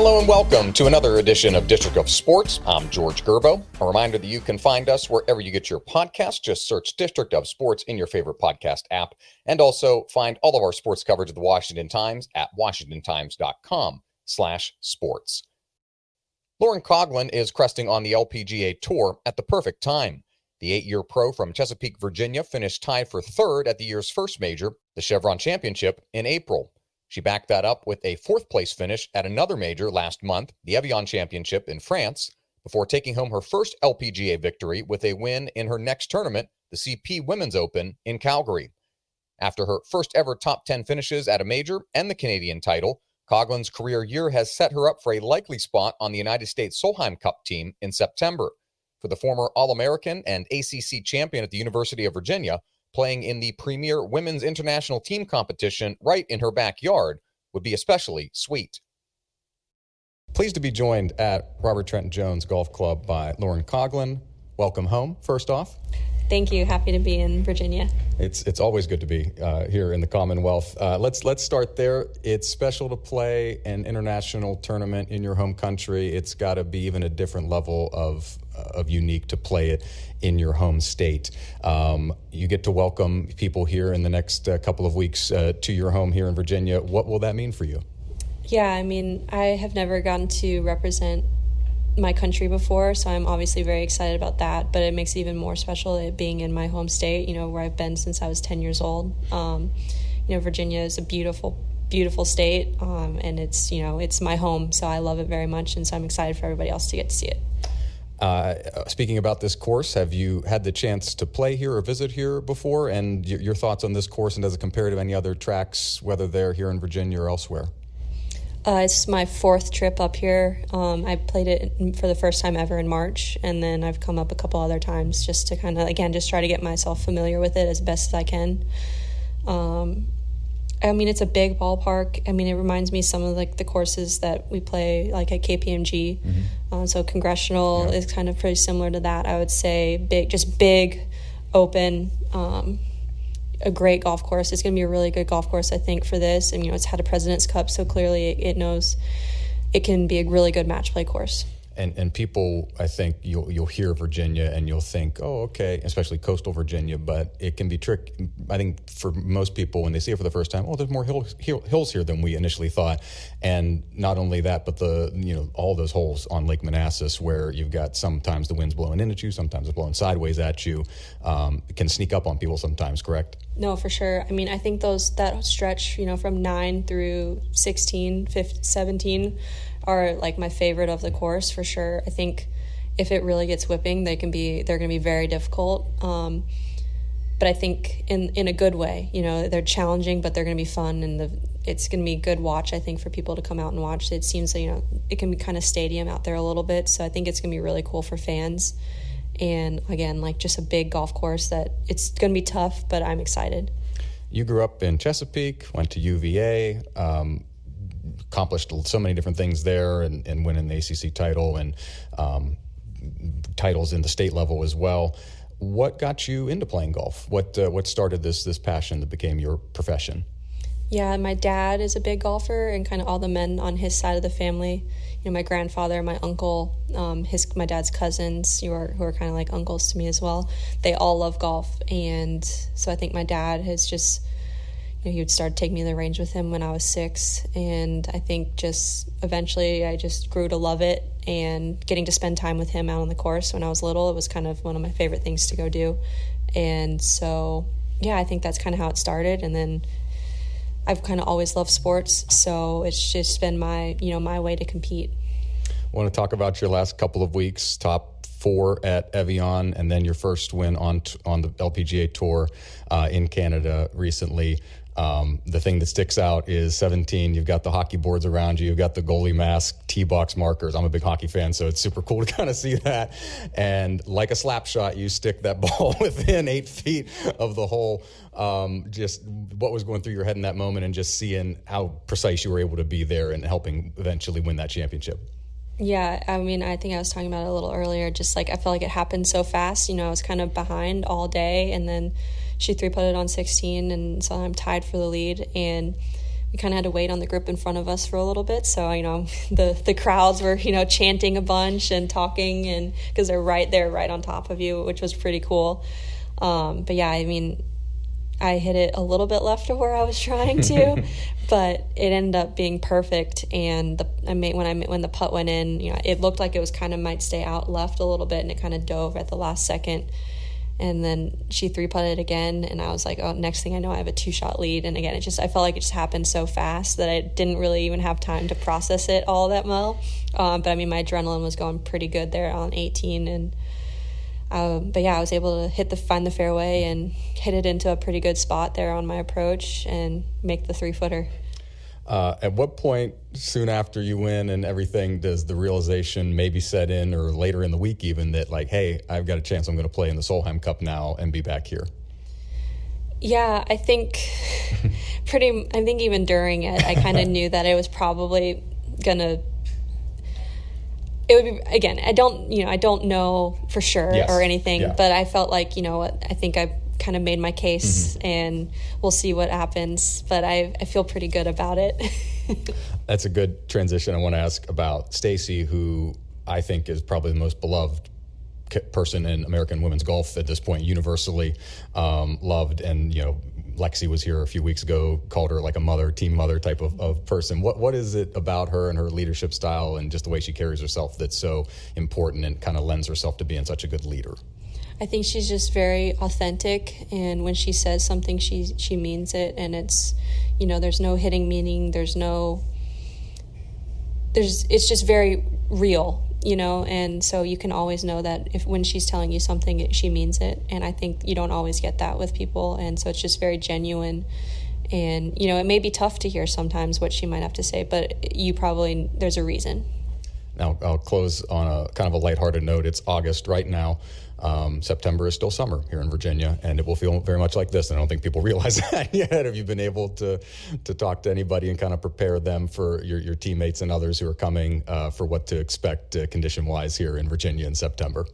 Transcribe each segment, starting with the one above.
Hello and welcome to another edition of District of Sports. I'm George Gerbo. A reminder that you can find us wherever you get your podcasts. Just search District of Sports in your favorite podcast app. And also find all of our sports coverage of the Washington Times at washingtontimes.com/sports. Lauren Coughlin is cresting on the LPGA Tour at the perfect time. The 8-year pro from Chesapeake, Virginia finished tied for third at the year's first major, the Chevron Championship, in April. She backed that up with a fourth-place finish at another major last month, the Evian Championship in France, before taking home her first LPGA victory with a win in her next tournament, the CP Women's Open in Calgary. After her first ever top 10 finishes at a major and the Canadian title, Coughlin's career year has set her up for a likely spot on the United States Solheim Cup team in September. For the former All-American and ACC champion at the University of Virginia, playing in the premier women's international team competition right in her backyard would be especially sweet. Pleased to be joined at Robert Trent Jones Golf Club by Lauren Coughlin. Welcome home, first off. Thank you. Happy to be in Virginia. It's always good to be here in the Commonwealth. Let's start there. It's special to play an international tournament in your home country. It's got to be even a different level of unique to play it in your home state. You get to welcome people here in the next couple of weeks to your home here in Virginia. What will that mean for you? Yeah, I mean, I have never gotten to represent my country before, so I'm obviously very excited about that, but it makes it even more special it being in my home state, where I've been since I was 10 years old. Virginia is a beautiful state, and it's my home, so I love it very much, and so I'm excited for everybody else to get to see it. Speaking about this course, have you had the chance to play here or visit here before? And your thoughts on this course, and does it compare to any other tracks, whether they're here in Virginia or elsewhere? It's my fourth trip up here. I played it for the first time ever in March, and then I've come up a couple other times just to kind of, again, just try to get myself familiar with it as best as I can. It's a big ballpark. It reminds me some of the courses that we play like at KPMG. Mm-hmm. So Congressional is kind of pretty similar to that. I would say big, open, a great golf course. It's going to be a really good golf course, I think, for this. And, it's had a President's Cup, so clearly it knows it can be a really good match play course. And people, I think, you'll hear Virginia and you'll think, oh, okay, especially coastal Virginia, but it can be tricky. I think for most people, when they see it for the first time, there's more hills here than we initially thought. And not only that, but all those holes on Lake Manassas where you've got sometimes the wind's blowing in at you, sometimes it's blowing sideways at you, it can sneak up on people sometimes, correct? No, for sure. I think that stretch, from 9 through 16, 15, 17 are like my favorite of the course for sure. I think if it really gets whipping, they're going to be very difficult. But I think in a good way, they're challenging, but they're going to be fun, and it's going to be a good watch, I think, for people to come out and watch. It seems it can be kind of stadium out there a little bit, so I think it's going to be really cool for fans. And again, just a big golf course that it's going to be tough, but I'm excited. You grew up in Chesapeake, went to UVA, accomplished so many different things there, and winning the ACC title and titles in the state level as well. What got you into playing golf? What started this passion that became your profession? Yeah, my dad is a big golfer, and kind of all the men on his side of the family, my grandfather, my uncle, my dad's cousins, who are kind of like uncles to me as well, they all love golf. And so I think my dad has just, he would start taking me to the range with him when I was 6. And I think just eventually I just grew to love it, and getting to spend time with him out on the course when I was little, it was kind of one of my favorite things to go do. And so, yeah, I think that's kind of how it started. And then I've kind of always loved sports, so it's just been my way to compete. I want to talk about your last couple of weeks, top 4 at Evian, and then your first win on the LPGA Tour in Canada recently. The thing that sticks out is 17, you've got the hockey boards around you, you've got the goalie mask, tee box markers. I'm a big hockey fan, so it's super cool to kind of see that. And like a slap shot, you stick that ball within 8 feet of the hole. Just what was going through your head in that moment, and just seeing how precise you were able to be there and helping eventually win that championship. Yeah, I think I was talking about it a little earlier, just I felt like it happened so fast. I was kind of behind all day, and then she 3-putted on 16, and so I'm tied for the lead. And we kind of had to wait on the group in front of us for a little bit. So, the crowds were, chanting a bunch and talking, and because they're right there, right on top of you, which was pretty cool. But yeah, I hit it a little bit left of where I was trying to, but it ended up being perfect. And when the putt went in, it looked like it was kind of might stay out left a little bit, and it kind of dove at the last second. And then she 3-putted again, and I was like, oh, next thing I know, I have a 2-shot lead. And again, I felt like it just happened so fast that I didn't really even have time to process it all that well. But my adrenaline was going pretty good there on 18, and but yeah, I was able to find the fairway and hit it into a pretty good spot there on my approach and make the 3-footer. At what point, soon after you win and everything, does the realization maybe set in, or later in the week even, that like, hey, I've got a chance, I'm going to play in the Solheim Cup now and be back here? Yeah, I think even during it, I kind of knew that it was probably gonna. It would be, again, I don't know for sure or anything, but I felt like, I think I kind of made my case, and we'll see what happens, but I feel pretty good about it. That's a good transition. I want to ask about Stacy, who I think is probably the most beloved person in American women's golf at this point, universally loved. And, Lexi was here a few weeks ago, called her like a mother, team mother type of person. What is it about her and her leadership style and just the way she carries herself that's so important and kind of lends herself to being such a good leader? I think she's just very authentic, and when she says something, she means it, and it's, there's no hidden meaning, it's just very real, and so you can always know that when she's telling you something, she means it, and I think you don't always get that with people, and so it's just very genuine, and, it may be tough to hear sometimes what she might have to say, but there's a reason. Now, I'll close on a kind of a lighthearted note. It's August right now. September is still summer here in Virginia, and it will feel very much like this. And I don't think people realize that yet. Have you been able to talk to anybody and kind of prepare them for your teammates and others who are coming for what to expect condition-wise here in Virginia in September?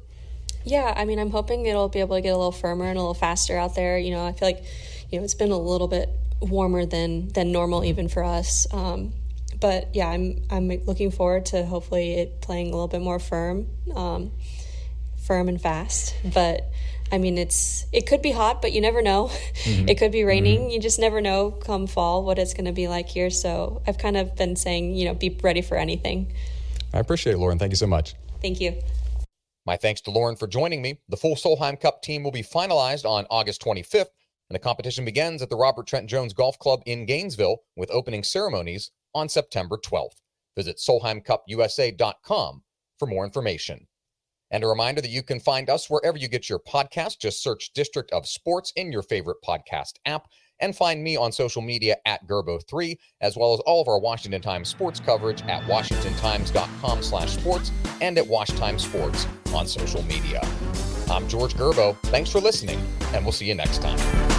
Yeah, I'm hoping it'll be able to get a little firmer and a little faster out there. I feel like, it's been a little bit warmer than normal even for us. But yeah, I'm looking forward to hopefully it playing a little bit more firm and fast. But it could be hot, but you never know. It could be raining. You just never know come fall what it's going to be like here. So I've kind of been saying, be ready for anything. I appreciate it, Lauren. Thank you so much. Thank you. My thanks to Lauren for joining me. The full Solheim Cup team will be finalized on August 25th, and the competition begins at the Robert Trent Jones Golf Club in Gainesville with opening ceremonies on September 12th. Visit SolheimCupUSA.com for more information. And a reminder that you can find us wherever you get your podcast. Just search District of Sports in your favorite podcast app, and find me on social media at Gerbo3, as well as all of our Washington Times sports coverage at WashingtonTimes.com/sports and at WashTimeSports on social media. I'm George Gerbo. Thanks for listening, and we'll see you next time.